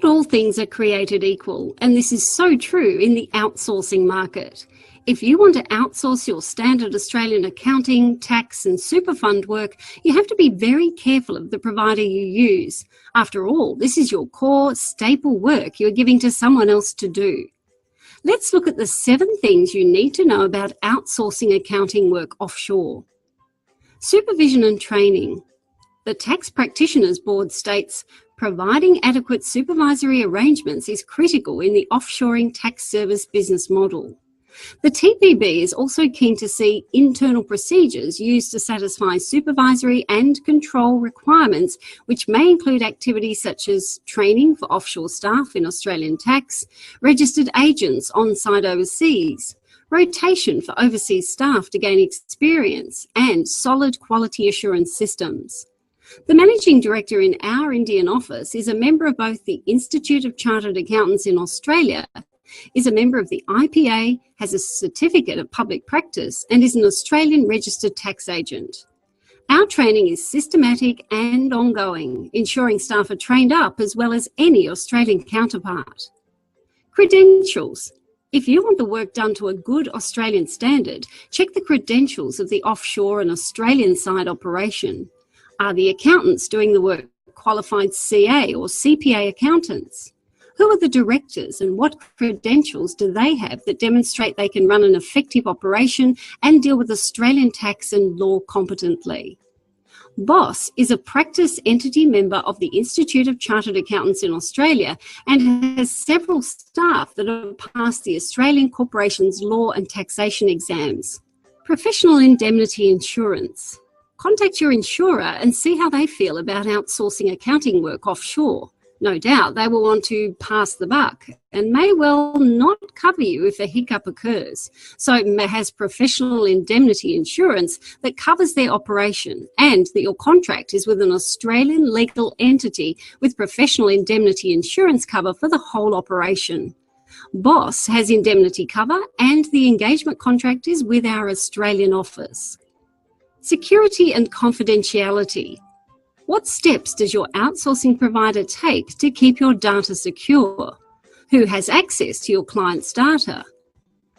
all things are created equal, and this is so true in the outsourcing market. If you want to outsource your standard Australian accounting, tax and super fund work, you have to be very careful of the provider you use. After all, this is your core, staple work you're giving to someone else to do. Let's look at the 7 things you need to know about outsourcing accounting work offshore. Supervision and training. The Tax Practitioners Board states, providing adequate supervisory arrangements is critical in the offshoring tax service business model. The TPB is also keen to see internal procedures used to satisfy supervisory and control requirements, which may include activities such as training for offshore staff in Australian tax, registered agents on-site overseas, rotation for overseas staff to gain experience, and solid quality assurance systems. The Managing Director in our Indian office is a member of both the Institute of Chartered Accountants in Australia, is a member of the IPA, has a certificate of public practice, and is an Australian registered tax agent. Our training is systematic and ongoing, ensuring staff are trained up as well as any Australian counterpart. Credentials. If you want the work done to a good Australian standard, check the credentials of the offshore and Australian side operation. Are the accountants doing the work qualified CA or CPA accountants? Who are the directors and what credentials do they have that demonstrate they can run an effective operation and deal with Australian tax and law competently? BOSS is a practice entity member of the Institute of Chartered Accountants in Australia and has several staff that have passed the Australian Corporations Law and Taxation exams. Professional indemnity insurance. Contact your insurer and see how they feel about outsourcing accounting work offshore. No doubt they will want to pass the buck and may well not cover you if a hiccup occurs. So it has professional indemnity insurance that covers their operation and that your contract is with an Australian legal entity with professional indemnity insurance cover for the whole operation. BOSS has indemnity cover and the engagement contract is with our Australian office. Security and confidentiality. What steps does your outsourcing provider take to keep your data secure? Who has access to your client's data?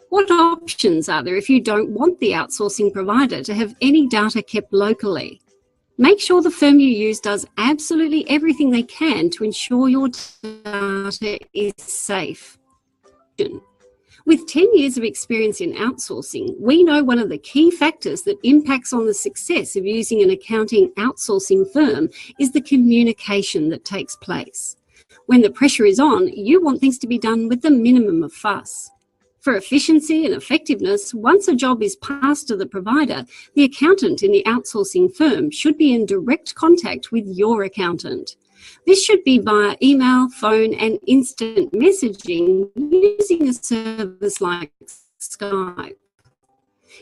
What options are there if you don't want the outsourcing provider to have any data kept locally? Make sure the firm you use does absolutely everything they can to ensure your data is safe. With 10 years of experience in outsourcing, we know one of the key factors that impacts on the success of using an accounting outsourcing firm is the communication that takes place. When the pressure is on, you want things to be done with the minimum of fuss. For efficiency and effectiveness, once a job is passed to the provider, the accountant in the outsourcing firm should be in direct contact with your accountant. This should be via email, phone and instant messaging using a service like Skype.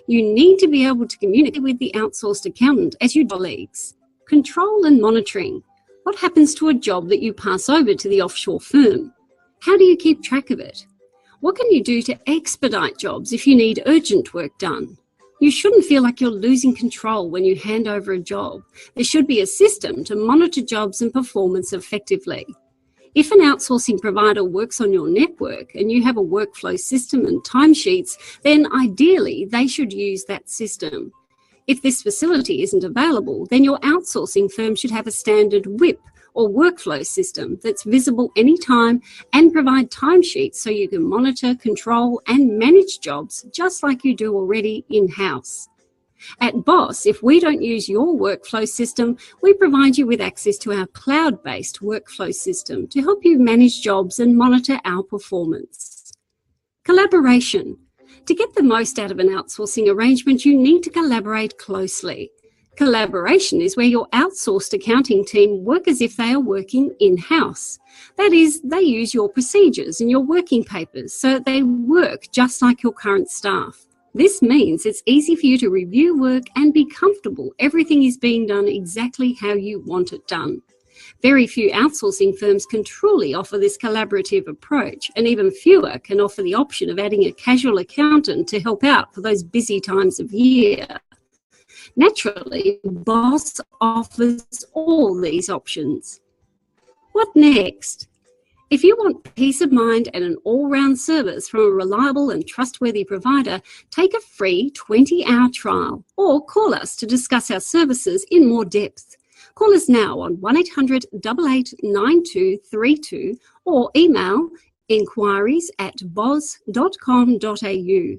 You need to be able to communicate with the outsourced accountant as your colleagues. Control and monitoring. What happens to a job that you pass over to the offshore firm? How do you keep track of it? What can you do to expedite jobs if you need urgent work done? You shouldn't feel like you're losing control when you hand over a job. There should be a system to monitor jobs and performance effectively. If an outsourcing provider works on your network and you have a workflow system and timesheets, then ideally they should use that system. If this facility isn't available, then your outsourcing firm should have a standard WIP or workflow system that's visible anytime and provide timesheets so you can monitor, control and manage jobs just like you do already in-house. At BOSS, if we don't use your workflow system, we provide you with access to our cloud-based workflow system to help you manage jobs and monitor our performance. Collaboration. To get the most out of an outsourcing arrangement, you need to collaborate closely. Collaboration is where your outsourced accounting team work as if they are working in-house. That is, they use your procedures and your working papers so that they work just like your current staff. This means it's easy for you to review work and be comfortable everything is being done exactly how you want it done. Very few outsourcing firms can truly offer this collaborative approach, and even fewer can offer the option of adding a casual accountant to help out for those busy times of year. Naturally, BOSS offers all these options. What next? If you want peace of mind and an all-round service from a reliable and trustworthy provider, take a free 20-hour trial or call us to discuss our services in more depth. Call us now on 1800 889232 or email inquiries@boz.com.au.